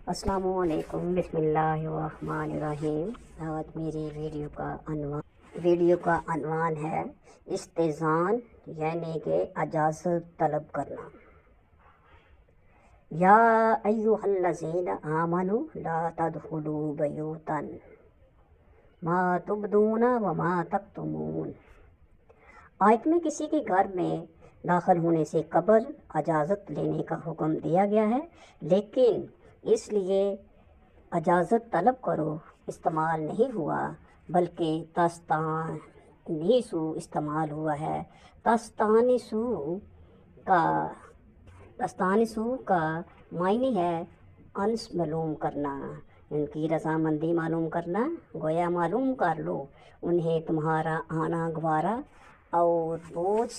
السلام علیکم، بسم اللہ الرحمن الرحیم۔ آج میری ویڈیو کا عنوان ہے استئذان یعنی کہ اجازت طلب کرنا۔ یا ایھا الذین آمنوا لا تدخلوا بیوتا ما تبدون وما تکتمون۔ آیت میں کسی کے گھر میں داخل ہونے سے قبل اجازت لینے کا حکم دیا گیا ہے، لیکن اس لیے اجازت طلب کرو استعمال نہیں ہوا، بلکہ تستانسو استعمال ہوا ہے۔ تستانسو کا معنی ہے انس معلوم کرنا، ان کی رضامندی معلوم کرنا، گویا معلوم کر لو انہیں تمہارا آنا گوارا اور بوجھ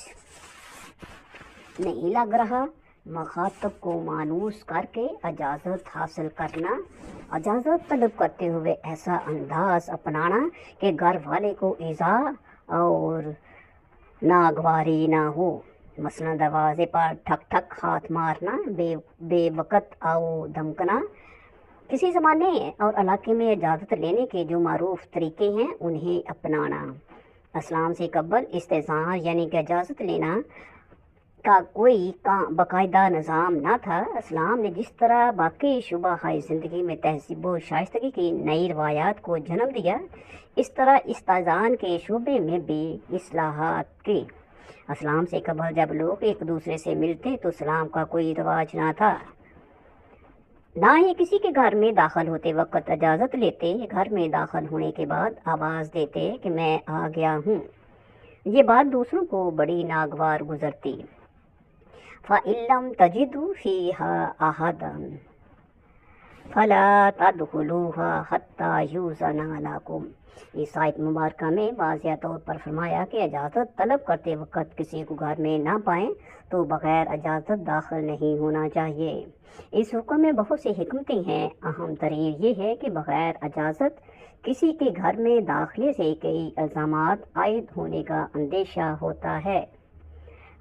نہیں لگ رہا۔ مخاطب کو مانوس کر کے اجازت حاصل کرنا، اجازت طلب کرتے ہوئے ایسا انداز اپنانا کہ گھر والے کو ایذا اور ناگواری نہ ہو، مثلا دروازے پر ٹھک ٹھک ہاتھ مارنا، بے وقت آؤ دھمکنا۔ کسی زمانے اور علاقے میں اجازت لینے کے جو معروف طریقے ہیں انہیں اپنانا۔ اسلام سے قبل استئذان یعنی کہ اجازت لینا کا کوئی باقاعدہ نظام نہ تھا۔ اسلام نے جس طرح باقی شعبہ ہائے زندگی میں تہذیب و شائستگی کی نئی روایات کو جنم دیا، اس طرح استئذان کے شعبے میں بھی اصلاحات کی۔ اسلام سے قبل جب لوگ ایک دوسرے سے ملتے تو سلام کا کوئی رواج نہ تھا، نہ ہی کسی کے گھر میں داخل ہوتے وقت اجازت لیتے۔ گھر میں داخل ہونے کے بعد آواز دیتے کہ میں آ گیا ہوں، یہ بات دوسروں کو بڑی ناگوار گزرتی۔ فَإِن لَّمْ تَجِدُوا فِيهَا أَحَدًا فَلَا تَدْخُلُوهَا حَتَّىٰ يُؤْذَنَ لَكُمْ۔ اس آیت مبارکہ میں واضح طور پر فرمایا کہ اجازت طلب کرتے وقت کسی کو گھر میں نہ پائیں تو بغیر اجازت داخل نہیں ہونا چاہیے۔ اس حکم میں بہت سی حکمتیں ہیں، اہم ترین یہ ہے کہ بغیر اجازت کسی کے گھر میں داخلے سے کئی الزامات عائد ہونے کا اندیشہ ہوتا ہے۔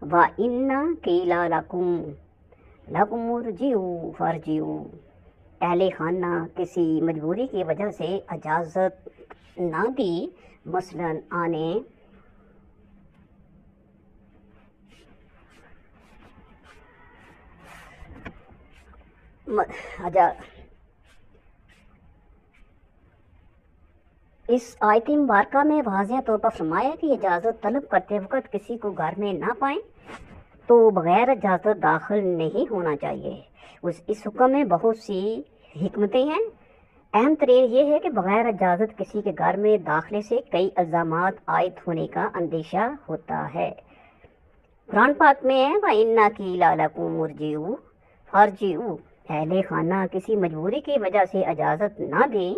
وَإِنَّ قِيلَ لَكُمُ ارْجِعُوا فَارْجِعُوا۔ اہل خانہ کسی مجبوری کی وجہ سے اجازت نہ دی، مثلاً اس آیت مبارکہ میں واضح طور پر فرمایا کہ اجازت طلب کرتے وقت کسی کو گھر میں نہ پائیں تو بغیر اجازت داخل نہیں ہونا چاہیے۔ اس حکم میں بہت سی حکمتیں ہیں، اہم ترین یہ ہے کہ بغیر اجازت کسی کے گھر میں داخلے سے کئی الزامات عائد ہونے کا اندیشہ ہوتا ہے۔ قرآن پاک میں ہے وَإِنَّ قِيلَ لَكُمُ ارْجِعُوا فَارْجِعُوا۔ اہل خانہ کسی مجبوری کی وجہ سے اجازت نہ دیں،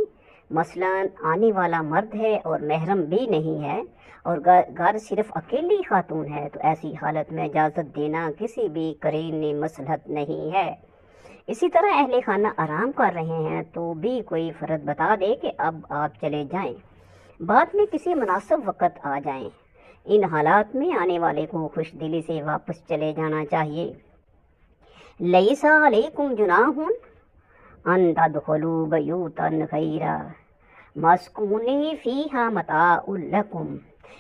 مثلاً آنے والا مرد ہے اور محرم بھی نہیں ہے اور گھر صرف اکیلی خاتون ہے، تو ایسی حالت میں اجازت دینا کسی بھی قرین مصلحت نہیں ہے۔ اسی طرح اہل خانہ آرام کر رہے ہیں تو بھی کوئی فرد بتا دے کہ اب آپ چلے جائیں، بعد میں کسی مناسب وقت آ جائیں۔ ان حالات میں آنے والے کو خوش دلی سے واپس چلے جانا چاہیے۔ لَيْسَ عَلَيْكُمْ جُنَاحٌ أَن تَدْخُلُوا بَيُوتًا غَيْرَ مَسْكُونٍ فِيهَا مَتَاعٌ لَكُمْ۔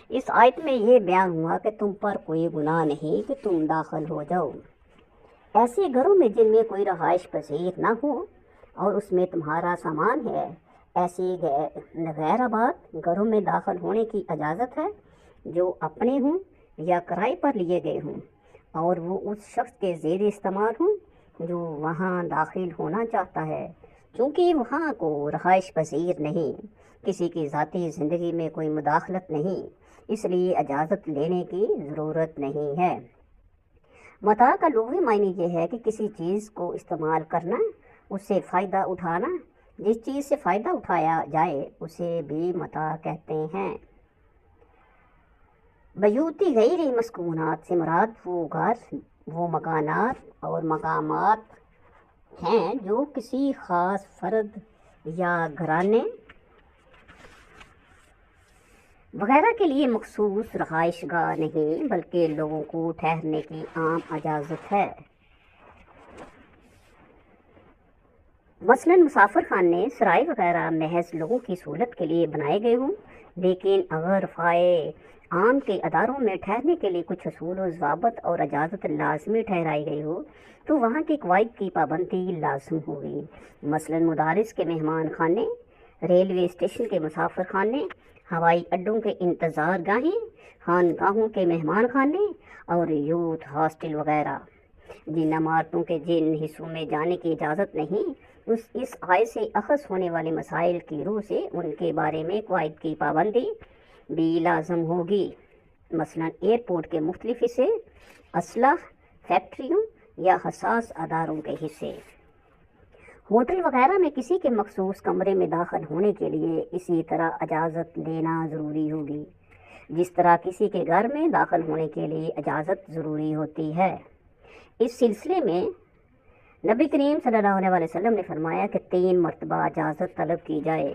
اس آیت میں یہ بیان ہوا کہ تم پر کوئی گناہ نہیں کہ تم داخل ہو جاؤ ایسے گھروں میں جن میں کوئی رہائش پذیر نہ ہو اور اس میں تمہارا سامان ہے۔ ایسے غیر آباد گھروں میں داخل ہونے کی اجازت ہے جو اپنے ہوں یا کرائے پر لیے گئے ہوں اور وہ اس شخص کے زیر استعمال ہوں جو وہاں داخل ہونا چاہتا ہے، چونکہ وہاں کو رہائش پذیر نہیں، کسی کی ذاتی زندگی میں کوئی مداخلت نہیں، اس لیے اجازت لینے کی ضرورت نہیں ہے۔ متاع کا لغوی معنی یہ ہے کہ کسی چیز کو استعمال کرنا، اس سے فائدہ اٹھانا۔ جس چیز سے فائدہ اٹھایا جائے اسے بھی متاع کہتے ہیں۔ بیوتی غیر مسکونات سے مراد وہ گھر، وہ مکانات اور مقامات ہیں جو کسی خاص فرد یا گھرانے وغیرہ کے لیے مخصوص رہائش گاہ نہیں، بلکہ لوگوں کو ٹھہرنے کی عام اجازت ہے۔ مثلاً مسافر خانے سرائے وغیرہ محض لوگوں کی سہولت کے لیے بنائے گئے ہوں، لیکن اگر فائے عام کے اداروں میں ٹھہرنے کے لیے کچھ اصول و ضوابط اور اجازت لازمی ٹھہرائی گئی ہو تو وہاں کی قواعد کی پابندی لازم ہوگی۔ مثلاً مدارس کے مہمان خانے، ریلوے اسٹیشن کے مسافر خانے، ہوائی اڈوں کے انتظار گاہیں، خانقاہوں کے مہمان خانے اور یوتھ ہاسٹل وغیرہ۔ جن عمارتوں کے جن حصوں میں جانے کی اجازت نہیں، اس آیت سے اخذ ہونے والے مسائل کی روح سے ان کے بارے میں قواعد کی پابندی بھی لازم ہوگی۔ مثلاً ایئرپورٹ کے مختلف حصے، اسلحہ فیکٹریوں یا حساس اداروں کے حصے۔ ہوٹل وغیرہ میں کسی کے مخصوص کمرے میں داخل ہونے کے لیے اسی طرح اجازت لینا ضروری ہوگی، جس طرح کسی کے گھر میں داخل ہونے کے لیے اجازت ضروری ہوتی ہے۔ اس سلسلے میں نبی کریم صلی اللہ علیہ وسلم نے فرمایا کہ 3 مرتبہ اجازت طلب کی جائے۔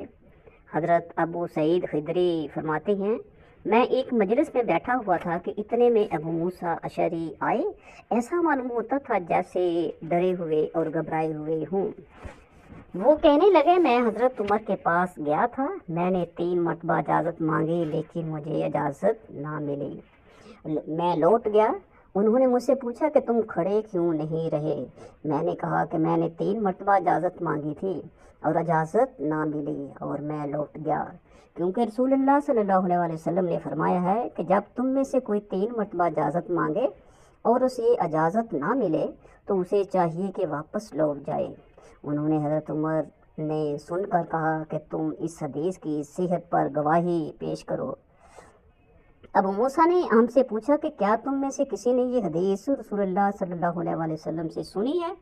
حضرت ابو سعید خدری فرماتے ہیں، میں ایک مجلس میں بیٹھا ہوا تھا کہ اتنے میں ابو موسیٰ اشعری آئے، ایسا معلوم ہوتا تھا جیسے ڈرے ہوئے اور گھبرائے ہوئے ہوں۔ وہ کہنے لگے، میں حضرت عمر کے پاس گیا تھا، میں نے 3 مرتبہ اجازت مانگی لیکن مجھے اجازت نہ ملی۔ میں لوٹ گیا، انہوں نے مجھ سے پوچھا کہ تم کھڑے کیوں نہیں رہے؟ میں نے کہا کہ میں نے 3 مرتبہ اجازت مانگی تھی اور اجازت نہ ملی اور میں لوٹ گیا، کیونکہ رسول اللہ صلی اللہ علیہ وسلم نے فرمایا ہے کہ جب تم میں سے کوئی 3 مرتبہ اجازت مانگے اور اسے اجازت نہ ملے تو اسے چاہیے کہ واپس لوٹ جائے۔ انہوں نے حضرت عمر نے سن کر کہا کہ تم اس حدیث کی صحت پر گواہی پیش کرو۔ ابو موسیٰ نے ہم سے پوچھا کہ کیا تم میں سے کسی نے یہ حدیث رسول اللہ صلی اللہ علیہ وسلم سے سنی ہے؟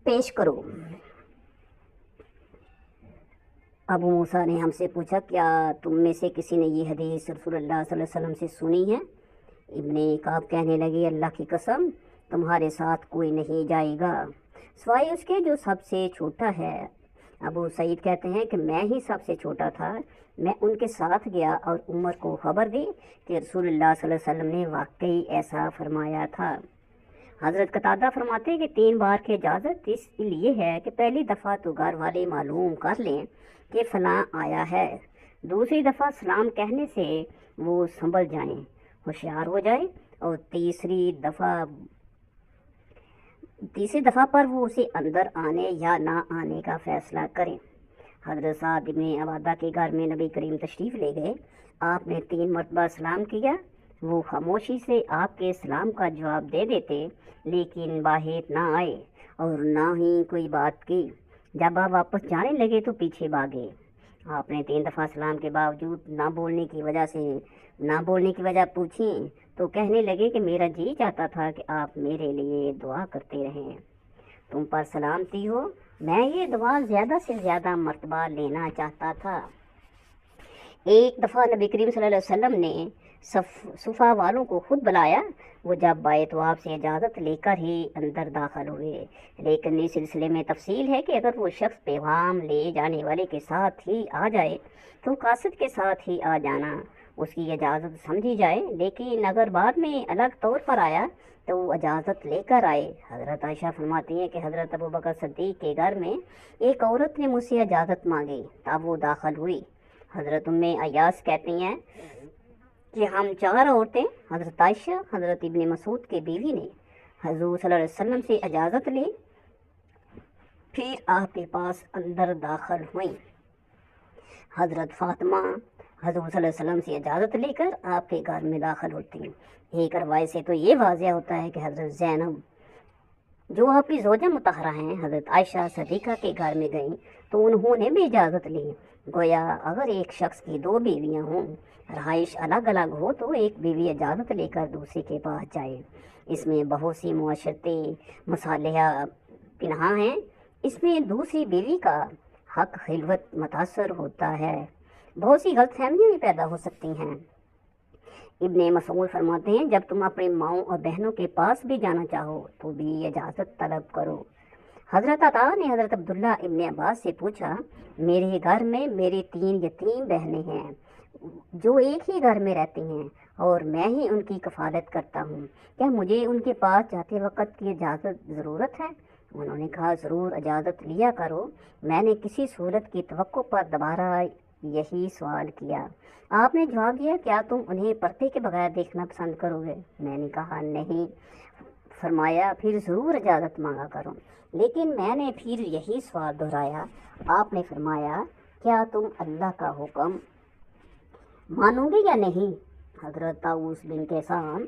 پیش کرو۔ ابو موسیٰ نے ہم سے پوچھا، کیا تم میں سے کسی نے یہ حدیث رسول اللہ صلی اللہ علیہ وسلم سے سنی ہے؟ ابن کعب کہنے لگے، اللہ کی قسم تمہارے ساتھ کوئی نہیں جائے گا سوائے اس کے جو سب سے چھوٹا ہے۔ ابو سعید کہتے ہیں کہ میں ہی سب سے چھوٹا تھا، میں ان کے ساتھ گیا اور عمر کو خبر دی کہ رسول اللہ صلی اللہ علیہ وسلم نے واقعی ایسا فرمایا تھا۔ حضرت قتادہ فرماتے ہیں کہ 3 بار کی اجازت اس لیے ہے کہ پہلی دفعہ تو گھر والے معلوم کر لیں کہ فلاں آیا ہے، دوسری دفعہ سلام کہنے سے وہ سنبھل جائیں، ہوشیار ہو جائے، اور تیسری دفعہ پر وہ اسے اندر آنے یا نہ آنے کا فیصلہ کریں۔ حضرت سعد ابن عبادہ کے گھر میں نبی کریم تشریف لے گئے، آپ نے 3 مرتبہ سلام کیا، وہ خاموشی سے آپ کے سلام کا جواب دے دیتے لیکن باہر نہ آئے اور نہ ہی کوئی بات کی۔ جب آپ واپس جانے لگے تو پیچھے بھاگے۔ آپ نے 3 دفعہ سلام کے باوجود نہ بولنے کی وجہ پوچھی تو کہنے لگے کہ میرا جی چاہتا تھا کہ آپ میرے لیے دعا کرتے رہیں، تم پر سلامتی ہو، میں یہ دعا زیادہ سے زیادہ مرتبہ لینا چاہتا تھا۔ ایک دفعہ نبی کریم صلی اللہ علیہ وسلم نے صفا والوں کو خود بلایا، وہ جب بیت واب سے اجازت لے کر ہی اندر داخل ہوئے، لیکن اس سلسلے میں تفصیل ہے کہ اگر وہ شخص پیغام لے جانے والے کے ساتھ ہی آ جائے تو قاصد کے ساتھ ہی آ جانا اس کی اجازت سمجھی جائے، لیکن اگر بعد میں الگ طور پر آیا تو وہ اجازت لے کر آئے۔ حضرت عائشہ فرماتی ہیں کہ حضرت ابوبکر صدیق کے گھر میں ایک عورت نے مجھ سے اجازت مانگی، تب وہ داخل ہوئی۔ حضرت ام ایاس کہتی ہیں کہ ہم 4 عورتیں، حضرت عائشہ، حضرت ابن مسعود کے بیوی نے حضور صلی اللہ علیہ وسلم سے اجازت لی، پھر آپ کے پاس اندر داخل ہوئیں۔ حضرت فاطمہ حضور صلی اللہ علیہ وسلم سے اجازت لے کر آپ کے گھر میں داخل ہوتی ہیں۔ ایک روایت سے تو یہ واضح ہوتا ہے کہ حضرت زینب جو آپ کی زوجہ مطہرہ ہیں حضرت عائشہ صدیقہ کے گھر میں گئیں تو انہوں نے بھی اجازت لی۔ گویا اگر ایک شخص کی 2 بیویاں ہوں، رہائش الگ الگ ہو تو ایک بیوی اجازت لے کر دوسری کے پاس جائے۔ اس میں بہت سی معاشرتی مصالحہ پنہاں ہیں، اس میں دوسری بیوی کا حق خلوت متاثر ہوتا ہے، بہت سی غلط فہمیاں بھی پیدا ہو سکتی ہیں۔ ابن مسعود فرماتے ہیں جب تم اپنے ماؤں اور بہنوں کے پاس بھی جانا چاہو تو بھی اجازت طلب کرو۔ حضرت عطا نے حضرت عبداللہ ابن عباس سے پوچھا، میرے گھر میں میری 3 یتیم بہنیں ہیں جو ایک ہی گھر میں رہتی ہیں اور میں ہی ان کی کفالت کرتا ہوں، کیا مجھے ان کے پاس جاتے وقت کی اجازت ضرورت ہے؟ انہوں نے کہا ضرور اجازت لیا کرو، میں نے کسی صورت کی توقع پر دوبارہ یہی سوال کیا۔ آپ نے جواب دیا کیا تم انہیں پردے کے بغیر دیکھنا پسند کرو گے؟ میں نے کہا نہیں۔ فرمایا پھر ضرور اجازت مانگا کرو، لیکن میں نے پھر یہی سوال دہرایا۔ آپ نے فرمایا کیا تم اللہ کا حکم مانو گے یا نہیں؟ حضرت طاؤس بن کیسان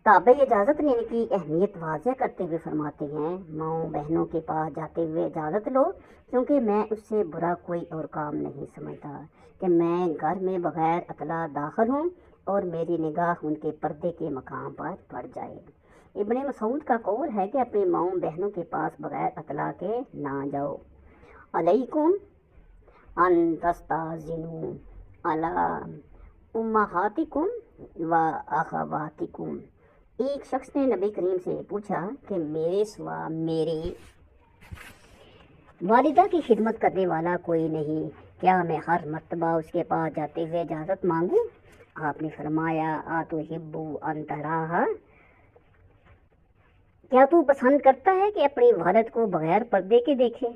تابع اجازت لینے کی اہمیت واضح کرتے ہوئے فرماتے ہیں، ماؤں بہنوں کے پاس جاتے ہوئے اجازت لو، کیونکہ میں اس سے برا کوئی اور کام نہیں سمجھتا کہ میں گھر میں بغیر اطلاع داخل ہوں اور میری نگاہ ان کے پردے کے مقام پر پڑ جائے۔ ابن مسعود کا قول ہے کہ اپنی ماؤں بہنوں کے پاس بغیر اطلاع کے نہ جاؤ۔ علیکم ان تستاذنوا علی امہاتکم و اخواتکم۔ ایک شخص نے نبی کریم سے پوچھا کہ میرے سوا میری والدہ کی خدمت کرنے والا کوئی نہیں، کیا میں ہر مرتبہ اس کے پاس جاتے ہوئے اجازت مانگوں؟ آپ نے فرمایا اتحب ان تراہا، کیا تو پسند کرتا ہے کہ اپنی والد کو بغیر پردے کے دیکھے؟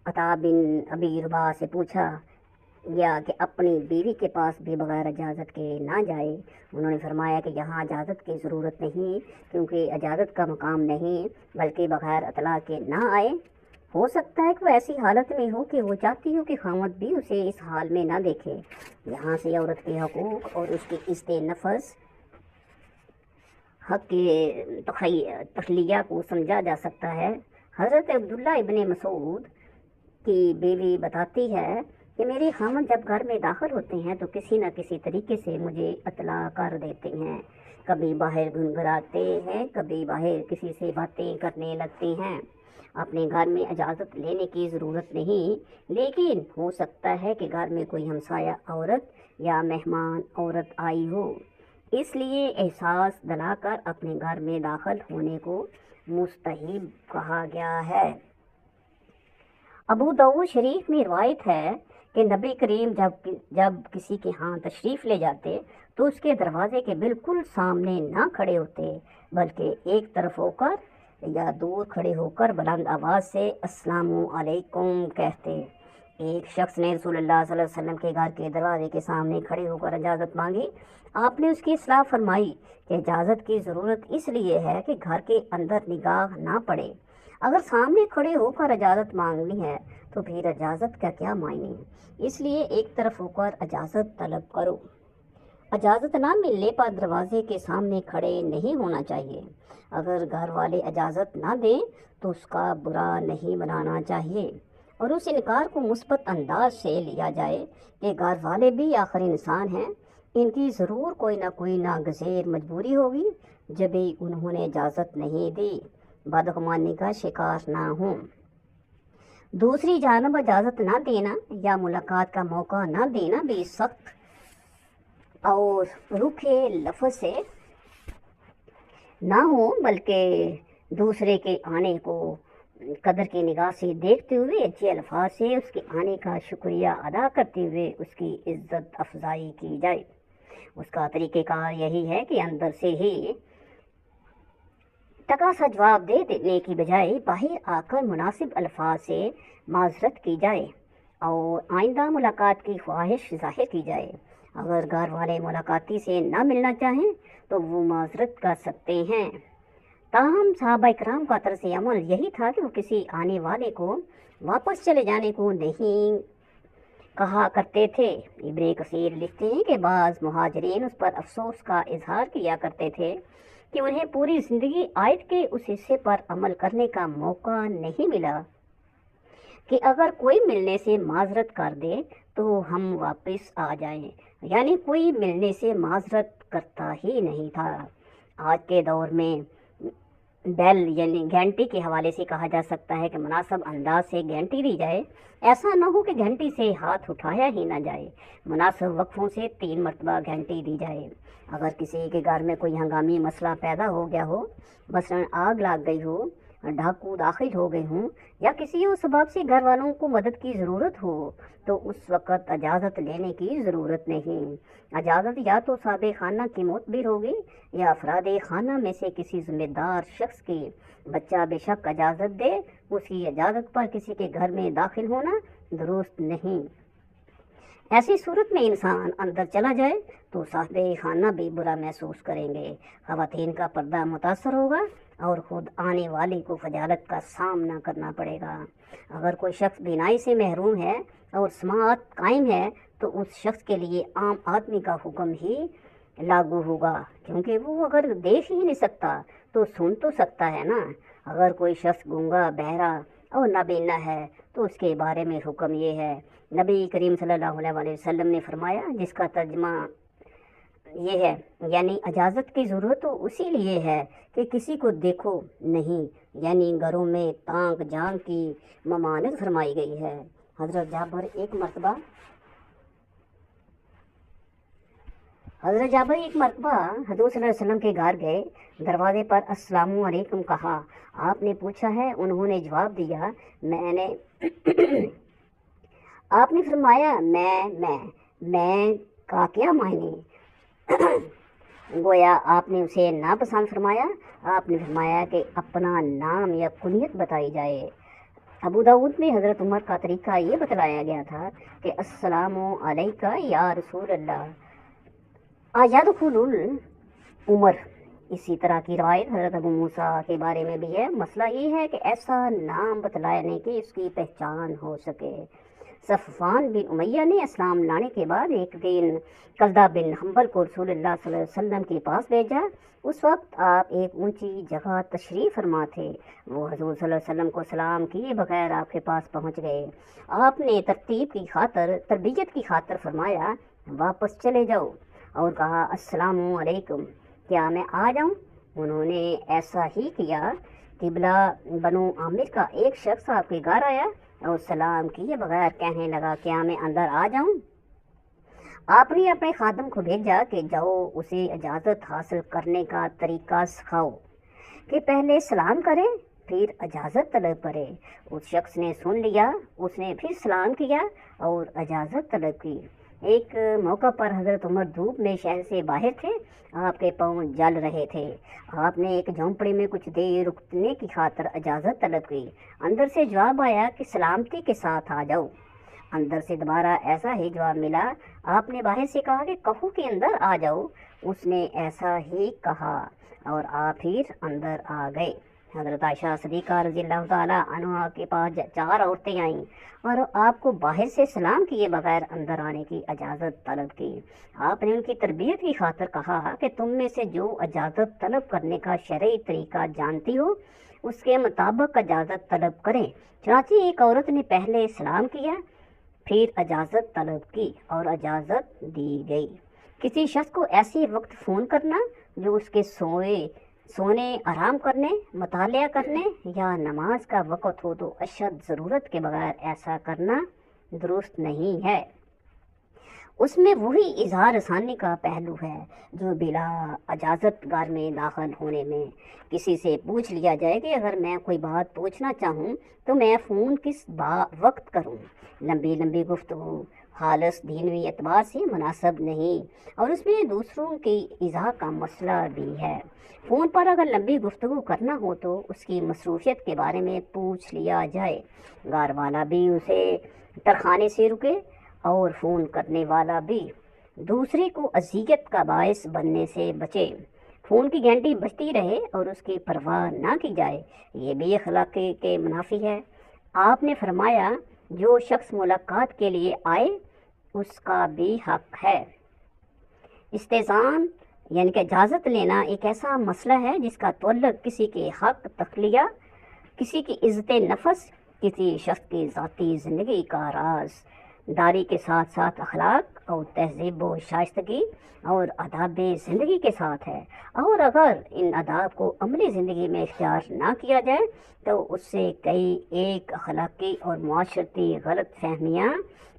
عطا بن ابی رباح سے پوچھا یا کہ اپنی بیوی کے پاس بھی بغیر اجازت کے نہ جائے؟ انہوں نے فرمایا کہ یہاں اجازت کی ضرورت نہیں، کیونکہ اجازت کا مقام نہیں، بلکہ بغیر اطلاع کے نہ آئے۔ ہو سکتا ہے کہ وہ ایسی حالت میں ہو کہ وہ چاہتی ہو کہ خاوند بھی اسے اس حال میں نہ دیکھے۔ یہاں سے عورت کے حقوق اور اس کی عزت نفس، حق کے تخلیہ کو سمجھا جا سکتا ہے۔ حضرت عبداللہ ابن مسعود کی بیوی بتاتی ہے کہ میرے خاوند جب گھر میں داخل ہوتے ہیں تو کسی نہ کسی طریقے سے مجھے اطلاع کر دیتے ہیں، کبھی باہر گنگناتے ہیں، کبھی باہر کسی سے باتیں کرنے لگتے ہیں۔ اپنے گھر میں اجازت لینے کی ضرورت نہیں، لیکن ہو سکتا ہے کہ گھر میں کوئی ہمسایہ عورت یا مہمان عورت آئی ہو، اس لیے احساس دلا کر اپنے گھر میں داخل ہونے کو مستحب کہا گیا ہے۔ ابو داؤد شریف میں روایت ہے کہ نبی کریم جب کسی کے ہاں تشریف لے جاتے تو اس کے دروازے کے بالکل سامنے نہ کھڑے ہوتے، بلکہ ایک طرف ہو کر یا دور کھڑے ہو کر بلند آواز سے السلام علیکم کہتے۔ ایک شخص نے رسول اللہ صلی اللہ علیہ وسلم کے گھر کے دروازے کے سامنے کھڑے ہو کر اجازت مانگی۔ آپ نے اس کی اصلاح فرمائی کہ اجازت کی ضرورت اس لیے ہے کہ گھر کے اندر نگاہ نہ پڑے۔ اگر سامنے کھڑے ہو کر اجازت مانگنی ہے تو پھر اجازت کا کیا معنی ہے؟ اس لیے ایک طرف ہو کر اجازت طلب کرو۔ اجازت نہ ملنے پر دروازے کے سامنے کھڑے نہیں ہونا چاہیے۔ اگر گھر والے اجازت نہ دیں تو اس کا برا نہیں بنانا چاہیے اور اس انکار کو مثبت انداز سے لیا جائے کہ گھر والے بھی آخر انسان ہیں، ان کی ضرور کوئی نہ ناگزیر مجبوری ہوگی جبھی انہوں نے اجازت نہیں دی، بدگمانی کا شکار نہ ہوں۔ دوسری جانب اجازت نہ دینا یا ملاقات کا موقع نہ دینا بھی سخت اور روکھے لفظ سے نہ ہو، بلکہ دوسرے کے آنے کو قدر کی نگاہ سے دیکھتے ہوئے اچھے الفاظ سے اس کے آنے کا شکریہ ادا کرتے ہوئے اس کی عزت افزائی کی جائے۔ اس کا طریقہ کار یہی ہے کہ اندر سے ہی ٹکا سا جواب دے دینے کی بجائے باہر آ کر مناسب الفاظ سے معذرت کی جائے اور آئندہ ملاقات کی خواہش ظاہر کی جائے۔ اگر گھر والے ملاقاتی سے نہ ملنا چاہیں تو وہ معذرت کر سکتے ہیں۔ تاہم صحابہ اکرام کا طرز عمل یہی تھا کہ وہ کسی آنے والے کو واپس چلے جانے کو نہیں کہا کرتے تھے۔ ابن کثیر لکھتے ہیں کہ بعض مہاجرین اس پر افسوس کا اظہار کیا کرتے تھے کہ انہیں پوری زندگی آیت کے اس حصے پر عمل کرنے کا موقع نہیں ملا کہ اگر کوئی ملنے سے معذرت کر دے تو ہم واپس آ جائیں، یعنی کوئی ملنے سے معذرت کرتا ہی نہیں تھا۔ آج کے دور میں بیل یعنی گھنٹی کے حوالے سے کہا جا سکتا ہے کہ مناسب انداز سے گھنٹی دی جائے، ایسا نہ ہو کہ گھنٹی سے ہاتھ اٹھایا ہی نہ جائے، مناسب وقفوں سے 3 مرتبہ گھنٹی دی جائے۔ اگر کسی کے گھر میں کوئی ہنگامی مسئلہ پیدا ہو گیا ہو، مثلا آگ لگ گئی ہو ڈاکو داخل ہو گئے ہوں یا کسی اور سبب سے گھر والوں کو مدد کی ضرورت ہو تو اس وقت اجازت لینے کی ضرورت نہیں۔ اجازت یا تو صاحب خانہ کی معتبر ہوگی یا افراد خانہ میں سے کسی ذمہ دار شخص کی۔ بچہ بے شک اجازت دے، اس کی اجازت پر کسی کے گھر میں داخل ہونا درست نہیں۔ ایسی صورت میں انسان اندر چلا جائے تو صاحب خانہ بھی برا محسوس کریں گے، خواتین کا پردہ متاثر ہوگا اور خود آنے والے کو خجالت کا سامنا کرنا پڑے گا۔ اگر کوئی شخص بینائی سے محروم ہے اور سماعت قائم ہے تو اس شخص کے لیے عام آدمی کا حکم ہی لاگو ہوگا، کیونکہ وہ اگر دیکھ ہی نہیں سکتا تو سن تو سکتا ہے نا۔ اگر کوئی شخص گونگا، بہرا اور نابینا ہے تو اس کے بارے میں حکم یہ ہے، نبی کریم صلی اللہ علیہ وسلم نے فرمایا، جس کا ترجمہ یہ ہے، یعنی اجازت کی ضرورت تو اسی لیے ہے کہ کسی کو دیکھو نہیں، یعنی گھروں میں تانگ جانگ کی ممانعت فرمائی گئی ہے۔ حضرت جابر ایک مرتبہ حضور صلی اللہ علیہ وسلم کے گھر گئے، دروازے پر السلام علیکم کہا، آپ نے پوچھا ہے؟ انہوں نے جواب دیا، میں نے آپ نے فرمایا میں کا کیا معنی؟ گویا آپ نے اسے ناپسند فرمایا۔ آپ نے فرمایا کہ اپنا نام یا کنیت بتائی جائے۔ ابو داؤد میں حضرت عمر کا طریقہ یہ بتلایا گیا تھا کہ السلام علیکہ یا رسول اللہ یدخل عمر۔ اسی طرح کی روایت حضرت ابو موسیٰ کے بارے میں بھی ہے۔ مسئلہ یہ ہے کہ ایسا نام بتلانے کہ اس کی پہچان ہو سکے۔ صفوان بن امیہ نے اسلام لانے کے بعد ایک دن کلدہ بن حنبل کو رسول اللہ صلی اللہ علیہ وسلم کے پاس بھیجا۔ اس وقت آپ ایک اونچی جگہ تشریف فرما تھے۔ وہ حضور صلی اللہ علیہ وسلم کو سلام کیے بغیر آپ کے پاس پہنچ گئے۔ آپ نے تربیت کی خاطر فرمایا، واپس چلے جاؤ، اور کہا، السلام علیکم، کیا میں آ جاؤں؟ انہوں نے ایسا ہی کیا۔ قبلہ بنو عامر کا ایک شخص آپ کے گھر آیا اور سلام کیے بغیر کہنے لگا، کیا میں اندر آ جاؤں؟ آپ نے اپنے خادم کو بھیجا کہ جاؤ اسے اجازت حاصل کرنے کا طریقہ سکھاؤ کہ پہلے سلام کرے پھر اجازت طلب کرے۔ اس شخص نے سن لیا، اس نے پھر سلام کیا اور اجازت طلب کی۔ ایک موقع پر حضرت عمر دھوپ میں شہر سے باہر تھے، آپ کے پاؤں جل رہے تھے۔ آپ نے ایک جھونپڑی میں کچھ دیر رکنے کی خاطر اجازت طلب کی۔ اندر سے جواب آیا کہ سلامتی کے ساتھ آ جاؤ۔ اندر سے دوبارہ ایسا ہی جواب ملا۔ آپ نے باہر سے کہا کہ کہو کہ اندر آ جاؤ۔ اس نے ایسا ہی کہا اور آپ پھر اندر آ گئے۔ حضرت عائشہ صدیقہ رضی اللہ تعالیٰ عنہا کے پاس 4 عورتیں آئیں اور آپ کو باہر سے سلام کیے بغیر اندر آنے کی اجازت طلب کی۔ آپ نے ان کی تربیت کی خاطر کہا کہ تم میں سے جو اجازت طلب کرنے کا شرعی طریقہ جانتی ہو اس کے مطابق اجازت طلب کریں۔ چنانچہ ایک عورت نے پہلے سلام کیا، پھر اجازت طلب کی اور اجازت دی گئی۔ کسی شخص کو ایسی وقت فون کرنا جو اس کے سونے، آرام کرنے، مطالعہ کرنے یا نماز کا وقت ہو تو اشد ضرورت کے بغیر ایسا کرنا درست نہیں ہے۔ اس میں وہی اظہار ثانی کا پہلو ہے جو بلا اجازت گھر میں داخل ہونے میں۔ کسی سے پوچھ لیا جائے کہ اگر میں کوئی بات پوچھنا چاہوں تو میں فون کس وقت کروں؟ لمبی گفتگو خالص دینوی اعتبار سے مناسب نہیں، اور اس میں دوسروں کی ایذا کا مسئلہ بھی ہے۔ فون پر اگر لمبی گفتگو کرنا ہو تو اس کی مصروفیت کے بارے میں پوچھ لیا جائے، گھر والا بھی اسے ترخانے سے رکے اور فون کرنے والا بھی دوسرے کو اذیت کا باعث بننے سے بچے۔ فون کی گھنٹی بجتی رہے اور اس کی پرواہ نہ کی جائے، یہ بھی اخلاق کے منافی ہے۔ آپ نے فرمایا، جو شخص ملاقات کے لیے آئے اس کا بھی حق ہے۔ استئذان یعنی کہ اجازت لینا ایک ایسا مسئلہ ہے جس کا تعلق کسی کے حق تخلیہ، کسی کی عزت نفس، کسی شخص کی ذاتی زندگی کا راز داری کے ساتھ ساتھ اخلاق اور تہذیب و شائستگی اور آداب زندگی کے ساتھ ہے، اور اگر ان آداب کو عملی زندگی میں اختیار نہ کیا جائے تو اس سے کئی ایک اخلاقی اور معاشرتی غلط فہمیاں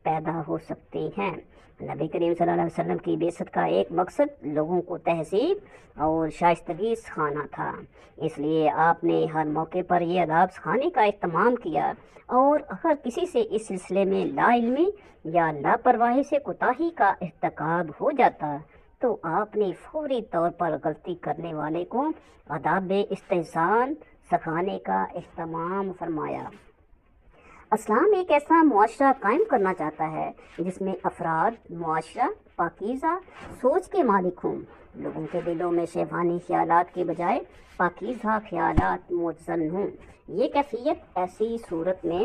پیدا ہو سکتی ہیں۔ نبی کریم صلی اللہ علیہ وسلم کی بعثت کا ایک مقصد لوگوں کو تہذیب اور شائستگی سکھانا تھا، اس لیے آپ نے ہر موقع پر یہ آداب سکھانے کا اہتمام کیا، اور اگر کسی سے اس سلسلے میں لا علمی یا لاپرواہی سے کوتاہی کا ارتکاب ہو جاتا تو آپ نے فوری طور پر غلطی کرنے والے کو آداب استحسان سکھانے کا اہتمام فرمایا۔ اسلام ایک ایسا معاشرہ قائم کرنا چاہتا ہے جس میں افراد معاشرہ پاکیزہ سوچ کے مالک ہوں، لوگوں کے دلوں میں شیطانی خیالات کے بجائے پاکیزہ خیالات متزن ہوں۔ یہ کیفیت ایسی صورت میں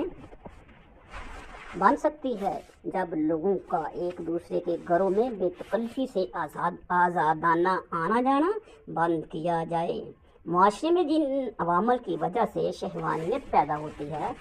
بن سکتی ہے جب لوگوں کا ایک دوسرے کے گھروں میں بے تکلفی سے آزادانہ آنا جانا بند کیا جائے۔ معاشرے میں جن عوامل کی وجہ سے شہوانیت پیدا ہوتی ہے